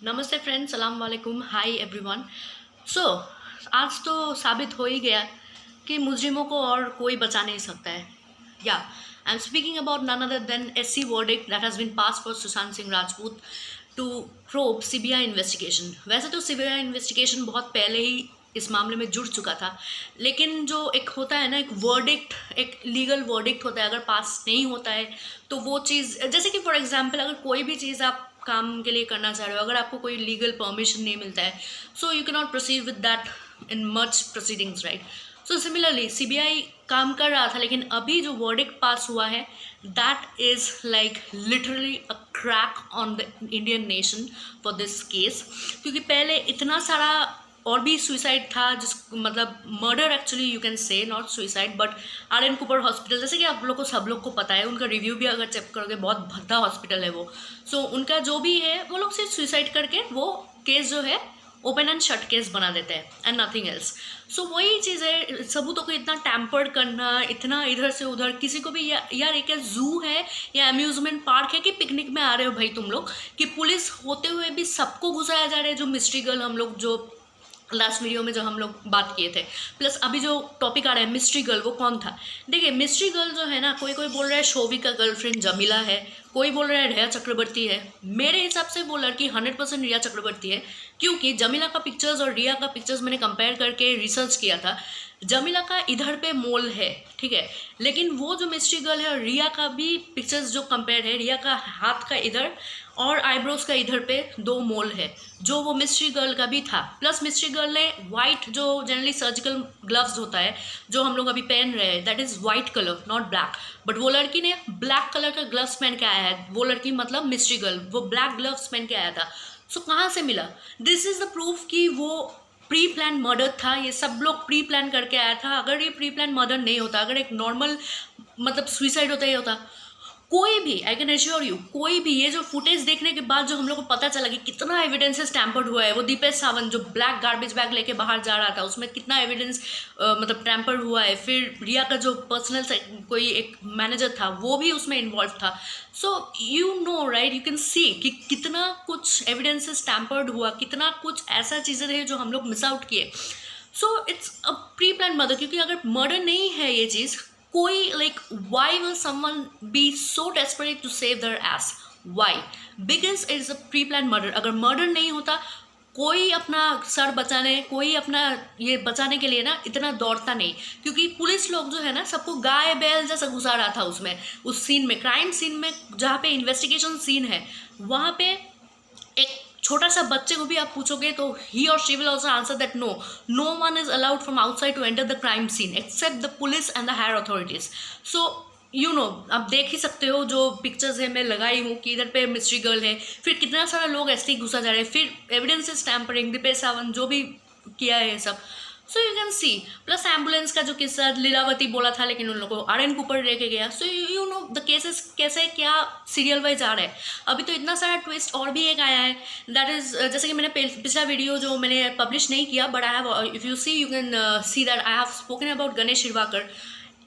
नमस्ते फ्रेंड्स, सलाम वालेकुम, हाय एवरीवन। सो आज तो साबित हो ही गया कि मुजरिमों को और कोई बचा नहीं सकता है। या I am speaking about none other than SC verdict that has been pass for Sushant Singh Rajput to probe CBI investigation. वैसे तो सीबीआई इन्वेस्टिगेशन बहुत पहले ही इस मामले में जुड़ चुका था, लेकिन जो एक होता है ना, एक वर्डिक्ट, एक लीगल वर्डिक्ट होता है, अगर पास नहीं होता है तो वो चीज़, जैसे कि फॉर एग्जांपल अगर कोई भी चीज़ आप काम के लिए करना चाह रहे हो, अगर आपको कोई लीगल परमिशन नहीं मिलता है, so you can not proceed with that in much proceedings, right. So similarly CBI काम कर रहा था, लेकिन अभी जो वर्डिक्ट पास हुआ है that is like literally a crack on the Indian nation for this case. क्योंकि पहले इतना सारा और भी सुइसाइड था, जिस मतलब murder actually you can say, not suicide but RN. Cooper hospital, जैसे कि आप लोग को सब लोग को पता है, उनका रिव्यू भी अगर चेक करोगे बहुत भद्दा हॉस्पिटल है वो। सो उनका जो भी है, वो लोग सिर्फ सुइसाइड करके वो केस जो है ओपन एंड शट केस बना देते हैं एंड नथिंग एल्स। सो वही चीज़ है, सबूतों को इतना टैम्पर्ड करना, इतना इधर से उधर, किसी को भी यार एक जू है या अम्यूजमेंट पार्क है कि पिकनिक में आ रहे हो भाई तुम लोग, कि पुलिस होते हुए भी सबको घुसाया जा रहा है। जो मिस्ट्री गर्ल हम लोग जो लास्ट वीडियो में जो हम लोग बात किए थे, प्लस अभी जो टॉपिक आ रहा है मिस्ट्री गर्ल, वो कौन था? देखिए, मिस्ट्री गर्ल जो है ना, कोई कोई बोल रहा है शोभी का गर्लफ्रेंड जमीला है, कोई बोल रहा है रिया चक्रवर्ती है। मेरे हिसाब से वो लड़की 100% रिया चक्रवर्ती है, क्योंकि जमीला का पिक्चर्स और रिया का पिक्चर्स मैंने कंपेयर करके रिसर्च किया था। जमीला का इधर पे मोल है, ठीक है, लेकिन वो जो मिस्ट्री गर्ल है और रिया का भी पिक्चर्स जो कंपेयर है, रिया का हाथ का इधर और आईब्रोज का इधर पे 2 मोल है, जो वो मिस्ट्री गर्ल का भी था। प्लस मिस्ट्री गर्ल ने वाइट, जो जनरली सर्जिकल ग्लव्स होता है जो हम लोग अभी पहन रहे हैं, that is white colour, not black, but वो लड़की ने ब्लैक कलर का ग्लव्स पहन के आया है। वो लड़की मतलब मिस्ट्री गर्ल, वो ब्लैक ग्लव्स पहन के आया था। सो कहाँ से मिला? दिस इज़ द प्रूफ कि वो प्री प्लान मर्डर था। ये सब लोग प्री प्लान करके आया था। अगर ये प्री प्लान मर्डर नहीं होता, अगर एक नॉर्मल मतलब सुइसाइड होता ही होता, कोई भी, आई कैन एश्योर यू, कोई भी, ये जो फुटेज देखने के बाद जो हम लोग को पता चला कि कितना एविडेंसेस टैम्पर्ड हुआ है, वो दीपेश सावंत जो ब्लैक गार्बेज बैग लेके बाहर जा रहा था, उसमें कितना एविडेंस मतलब टैम्पर्ड हुआ है। फिर रिया का जो पर्सनल कोई एक मैनेजर था, वो भी उसमें इन्वॉल्व था। सो you no right, you can सी कि कितना कुछ एविडेंसेस टैम्पर्ड हुआ, कितना कुछ ऐसा चीज़ें रही जो हम लोग मिस आउट किए। So it's a pre plan murder, क्योंकि अगर मर्डर नहीं है ये चीज़, कोई like why will someone be so desperate to save their ass? Why? Because it's a pre plan murder. अगर मर्डर नहीं होता, कोई अपना सर बचाने, कोई अपना ये बचाने के लिए ना इतना दौड़ता नहीं, क्योंकि पुलिस लोग जो है ना, सबको गाय बैल जैसा घुसा रहा था उसमें, उस सीन में, क्राइम सीन में, जहाँ पे इन्वेस्टिगेशन सीन है, वहाँ पे एक छोटा सा बच्चे को भी आप पूछोगे तो ही और she will also answer that no one is allowed from outside to enter the crime scene except the police and the higher authorities. So you know, आप देख ही सकते हो जो पिक्चर्स है मैं लगाई हूँ कि इधर पे मिस्ट्री गर्ल है, फिर कितना सारा लोग ऐसे ही घुसा जा रहे हैं, फिर एविडेंसेस टैम्परिंग, दीपेश सावंत जो भी किया है सब। So you can C, plus ambulance का जो किस्सा लीलावती बोला था, लेकिन उन लोगों को आर.एन. कूपर लेके गया। सो यू नो द केसेस कैसे क्या सीरियल वाइज आ रहा है। अभी तो इतना सारा ट्विस्ट और भी एक आया है, दैट इज जैसे कि मैंने पिछला वीडियो जो मैंने पब्लिश नहीं किया, but I have, if you see you can see that I have spoken about Ganesh Hirwakar.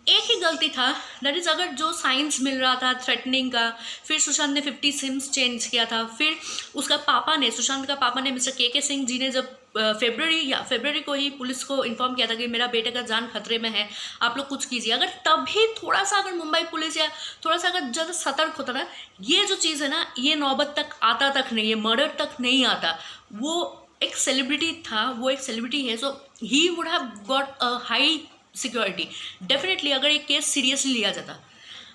एक ही गलती था, दैट इज़ अगर जो साइंस मिल रहा था थ्रेटनिंग का, फिर सुशांत ने 50 सिम्स चेंज किया था, फिर उसका पापा ने, सुशांत का पापा ने, मिस्टर के सिंह जी ने जब फरवरी को ही पुलिस को इन्फॉर्म किया था कि मेरा बेटे का जान खतरे में है, आप लोग कुछ कीजिए। अगर तभी थोड़ा सा अगर मुंबई पुलिस या थोड़ा सा अगर ज़्यादा सतर्क होता ना, ये जो चीज़ है ना, ये नौबत तक आता तक नहीं, ये मर्डर तक नहीं आता। वो एक सेलिब्रिटी था, वो एक सेलिब्रिटी है, so he would have got a high security definitely अगर एक केस सीरियसली लिया जाता।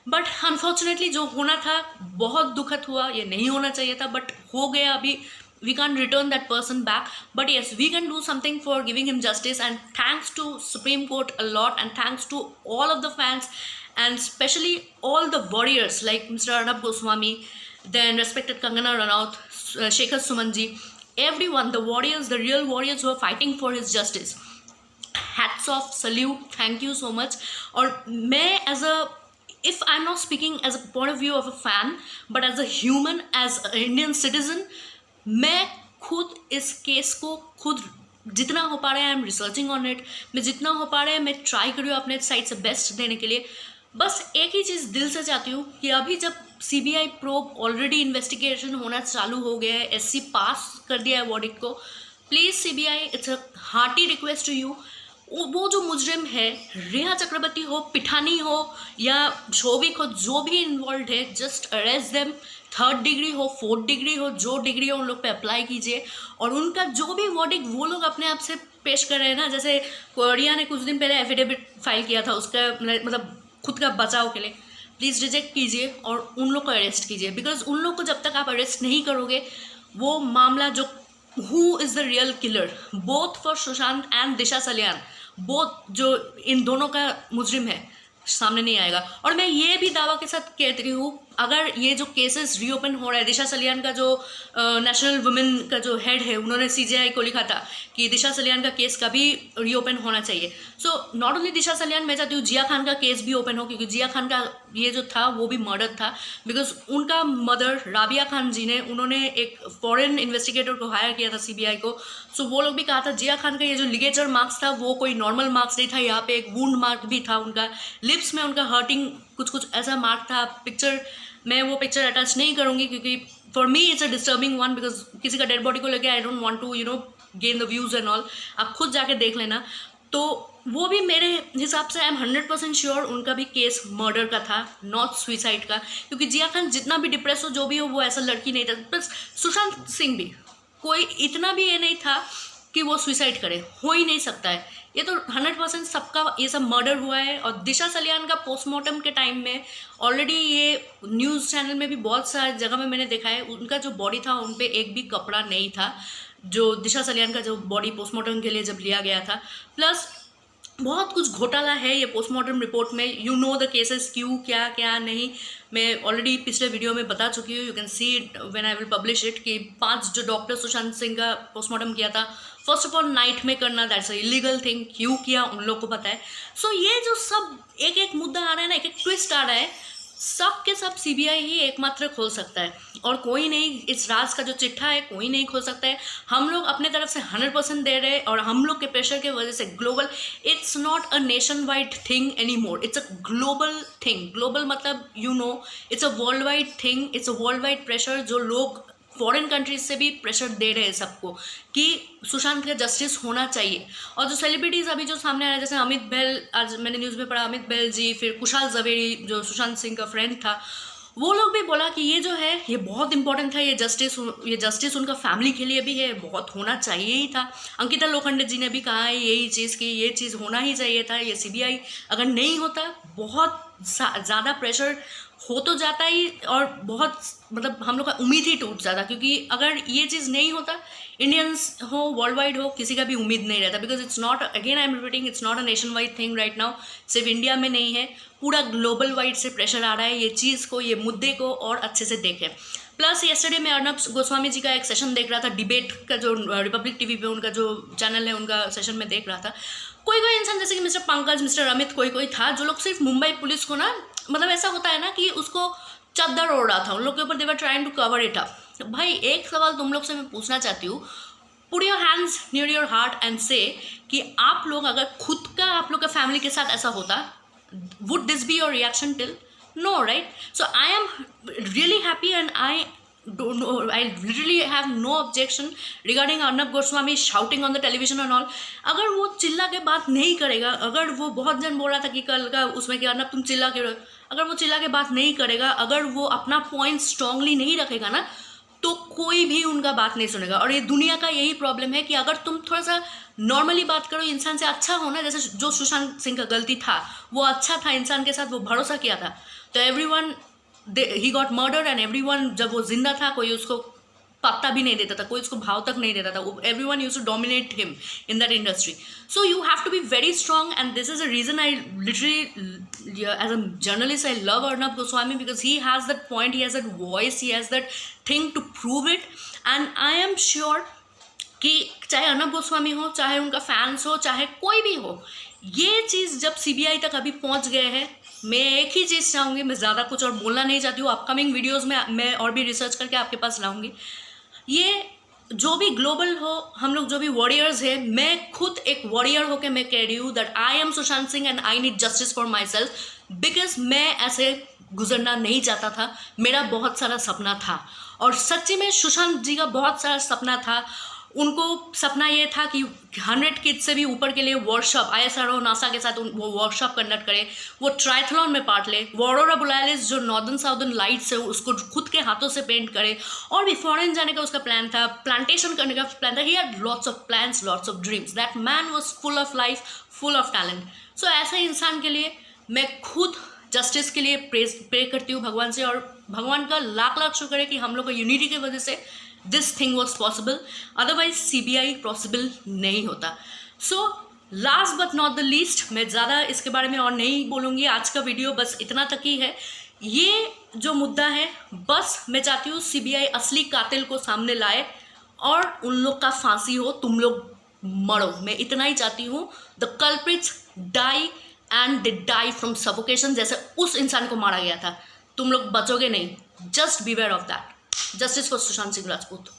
बट अनफॉर्चुनेटली जो होना था बहुत दुखद हुआ, ये नहीं होना चाहिए था, बट हो गया। अभी we can't return that person back, but yes, we can do something for giving him justice, and thanks to Supreme Court a lot, and thanks to all of the fans, and especially all the warriors like Mr. Arnab Goswami, then respected Kangana Ranaut, Shekhar Sumanji, everyone, the warriors, the real warriors who are fighting for his justice. Hats off, salute, thank you so much. और मैं as a, if I'm not speaking as a point of view of a fan, but as a human, as an Indian citizen, मैं खुद इस case को खुद जितना हो पा रहा है I am researching on it, मैं जितना हो पा रहा है मैं ट्राई कर रही हूँ अपने साइड से बेस्ट देने के लिए। बस एक ही चीज़ दिल से चाहती हूँ कि अभी जब सीबीआई प्रोब ऑलरेडी इन्वेस्टिगेशन होना चालू हो गया है, एससी पास कर दिया है वर्डिक्ट को. Please CBI, it's a hearty request to you. वो जो मुजरिम है, रेहा चक्रवर्ती हो, पिठानी हो या शोभिक हो, जो भी इन्वॉल्व है, just arrest them. 3rd degree हो, 4th डिग्री हो, जो डिग्री हो उन लोग पे अप्लाई कीजिए. और उनका जो भी वर्डिक्ट वो लोग अपने आप से पेश कर रहे हैं ना, जैसे कोरिया ने कुछ दिन पहले एफिडेविट फाइल किया था उसका मतलब खुद का बचाव के लिए, प्लीज़ रिजेक्ट कीजिए और उन लोग को अरेस्ट कीजिए. बिकॉज उन लोग को जब तक आप अरेस्ट नहीं करोगे, वो मामला जो who is the real killer both for Sushant and Disha Salian, both जो इन दोनों का मुजरिम है, सामने नहीं आएगा. और मैं ये भी दावा के साथ कहती हूँ, अगर ये जो केसेस रीओपन हो रहा है, दिशा सलियान का जो नेशनल वुमेन का जो हेड है, उन्होंने सीजीआई को लिखा था कि दिशा सलियान का केस कभी रीओपन होना चाहिए. सो नॉट ओनली दिशा सलियान, मैं चाहती हूँ जिया खान का केस भी ओपन हो, क्योंकि जिया खान का ये जो था वो भी मर्डर था. बिकॉज उनका मदर राबिया खान जी ने, उन्होंने एक फॉरेन इन्वेस्टिगेटर को हायर किया था सीबीआई को. सो वो लोग भी कहा था जिया खान का ये जो लिगेचर मार्क्स था वो कोई नॉर्मल मार्क्स नहीं था, यहाँ पे एक वुंड मार्क भी था, उनका लिप्स में उनका हर्टिंग कुछ ऐसा मार्क था. पिक्चर, मैं वो पिक्चर अटैच नहीं करूँगी क्योंकि for me it's a disturbing one, because किसी का डेड बॉडी को लेके I don't want to gain the views and all. आप खुद जाके देख लेना. तो वो भी मेरे हिसाब से आई एम 100% श्योर उनका भी केस मर्डर का था, नॉट सुइसाइड का. क्योंकि जिया खान जितना भी डिप्रेस हो, जो भी हो, वो ऐसा लड़की नहीं था. बस सुशांत सिंह भी कोई इतना भी ये नहीं था कि वो सुइसाइड करे, हो ही नहीं सकता है. ये तो 100% सबका ये सब मर्डर हुआ है. और दिशा सलियान का पोस्टमार्टम के टाइम में ऑलरेडी ये न्यूज़ चैनल में भी बहुत सारी जगह में मैंने देखा है, उनका जो बॉडी था उन पर एक भी कपड़ा नहीं था, जो दिशा सलियान का जो बॉडी पोस्टमार्टम के लिए जब लिया गया था. प्लस बहुत कुछ घोटाला है ये पोस्टमार्टम रिपोर्ट में. यू नो द केसेस, क्यों क्या क्या नहीं, मैं ऑलरेडी पिछले वीडियो में बता चुकी हूँ. You can see it when I will publish it कि 5 जो डॉक्टर सुशांत सिंह का पोस्टमार्टम किया था, फर्स्ट ऑफ ऑल नाइट में करना, दैट्स अ इलीगल थिंग. क्यों किया उन लोग को पता है. सो ये जो सब एक एक मुद्दा आ रहा है ना, एक एक ट्विस्ट आ रहा है, सब के सब सीबीआई ही एकमात्र खोल सकता है और कोई नहीं. इस राज का जो चिट्ठा है कोई नहीं खोल सकता है. हम लोग अपने तरफ से 100% दे रहे हैं और हम लोग के प्रेशर के वजह से global, it's not a nation wide thing any more, it's a global thing. Global मतलब it's a world wide thing, it's a world wide pressure. जो लोग फॉरेन कंट्रीज से भी प्रेशर दे रहे हैं सबको कि सुशांत का जस्टिस होना चाहिए. और जो सेलिब्रिटीज़ अभी जो सामने आ रहे हैं, जैसे अमित बहल, आज मैंने न्यूज़ में पढ़ा, अमित बहल जी, फिर कुशाल जवेरी जो सुशांत सिंह का फ्रेंड था, वो लोग भी बोला कि ये जो है ये बहुत इंपॉर्टेंट था, ये जस्टिस उनका फैमिली के लिए भी है, बहुत होना चाहिए ही था. अंकिता लोखंडे जी ने भी कहा है यही चीज़ कि ये चीज़ होना ही चाहिए था. ये सीबीआई अगर नहीं होता, बहुत ज़्यादा प्रेशर हो तो जाता ही और बहुत मतलब हम लोग का उम्मीद ही टूट जाता. क्योंकि अगर ये चीज़ नहीं होता, इंडियंस हो, वर्ल्ड वाइड हो, किसी का भी उम्मीद नहीं रहता. Because it's not, again I am repeating, it's not a nation wide thing right now. सिर्फ इंडिया में नहीं है, पूरा ग्लोबल वाइड से प्रेशर आ रहा है ये चीज़ को, ये मुद्दे को और अच्छे से देखें. प्लस येस्टरडे में अर्नब गोस्वामी जी का एक सेशन देख रहा था, डिबेट का जो रिपब्लिक टीवी पे उनका जो चैनल है, उनका सेशन में देख रहा था. कोई इंसान जैसे कि मिस्टर पंकज, मिस्टर अमित, कोई था जो लोग सिर्फ मुंबई पुलिस को ना, मतलब ऐसा होता है ना कि उसको चद्दर ओढ़ रहा था उन लोग के ऊपर, they were trying to cover it up. भाई एक सवाल तुम लोग से मैं पूछना चाहती हूँ, put your hands near your heart and से कि आप लोग अगर खुद का, आप लोग का फैमिली के साथ ऐसा होता, would this be your reaction till? No, right? So I am really happy and I literally have no objection regarding Arnab Goswami shouting on the television and all. अगर वो चिल्ला के बात नहीं करेगा, अगर वो बहुत जन बोल रहा था कि कल का उसमें कि अर्नब तुम चिल्ला के, अगर वो चिल्ला के बात नहीं करेगा, अगर वो अपना पॉइंट स्ट्रांगली नहीं रखेगा ना, तो कोई भी उनका बात नहीं सुनेगा. और ये दुनिया का यही प्रॉब्लम है कि अगर तुम थोड़ा सा नॉर्मली बात करो, इंसान से अच्छा हो ना, जैसे जो सुशांत सिंह का गलती था, वो अच्छा था, इंसान के साथ वो भरोसा किया था, तो everyone he got murder and everyone, जब वो जिंदा था कोई उसको पत्ता भी नहीं देता था, कोई उसको भाव तक नहीं देता था. Everyone used to dominate him in that industry. So you have to be very strong and this is a reason I literally as a journalist I love Arnab Goswami, because he has that point, he has that voice, he has that thing to prove it. And I am sure कि चाहे अर्नब गोस्वामी हो, चाहे उनका fans हो, चाहे कोई भी हो, ये चीज़ जब सीबीआई तक अभी पहुंच गए हैं, मैं एक ही चीज़ चाहूँगी, मैं ज़्यादा कुछ और बोलना नहीं चाहती हूँ. अपकमिंग वीडियोस में मैं और भी रिसर्च करके आपके पास लाऊंगी. ये जो भी ग्लोबल हो, हम लोग जो भी वॉरियर्स हैं, मैं खुद एक वॉरियर होकर मैं कह रही हूँ that I am Sushant Singh and I need justice for my self. Because मैं ऐसे गुजरना नहीं चाहता था। मेरा बहुत सारा सपना था और सच्ची में सुशांत जी का बहुत सारा सपना था। उनको सपना ये था कि 100 किड्स से भी ऊपर के लिए वर्कशॉप ISRO नासा के साथ वो वर्कशॉप कंडक्ट करे, वो ट्रायथलॉन में पार्ट ले, वो ऑरोरा बोरियालिस जो नॉर्दर्न साउदर्न लाइट्स है उसको खुद के हाथों से पेंट करे, और भी फॉरेन जाने का उसका प्लान था, प्लांटेशन करने का प्लान था। He had lots of plans, lots of dreams. That man was full of life, full of talent. So ऐसे इंसान के लिए मैं खुद जस्टिस के लिए प्रे करती हूँ भगवान से, और भगवान का लाख लाख शुक्र है कि हम लोग का यूनिटी की वजह से this thing was possible, otherwise CBI possible नहीं होता। So last but not the least, मैं ज़्यादा इसके बारे में और नहीं बोलूँगी। आज का वीडियो बस इतना तक ही है। ये जो मुद्दा है, बस मैं चाहती हूँ CBI असली कातिल को सामने लाए और उन लोग का फांसी हो, तुम लोग मरो। मैं इतना ही चाहती हूँ। The culprits die and they die from suffocation, जैसे उस इंसान को मारा गया था। तुम लोग बचोगे नहीं। Just beware of that. Justice for Sushant Singh Rajput.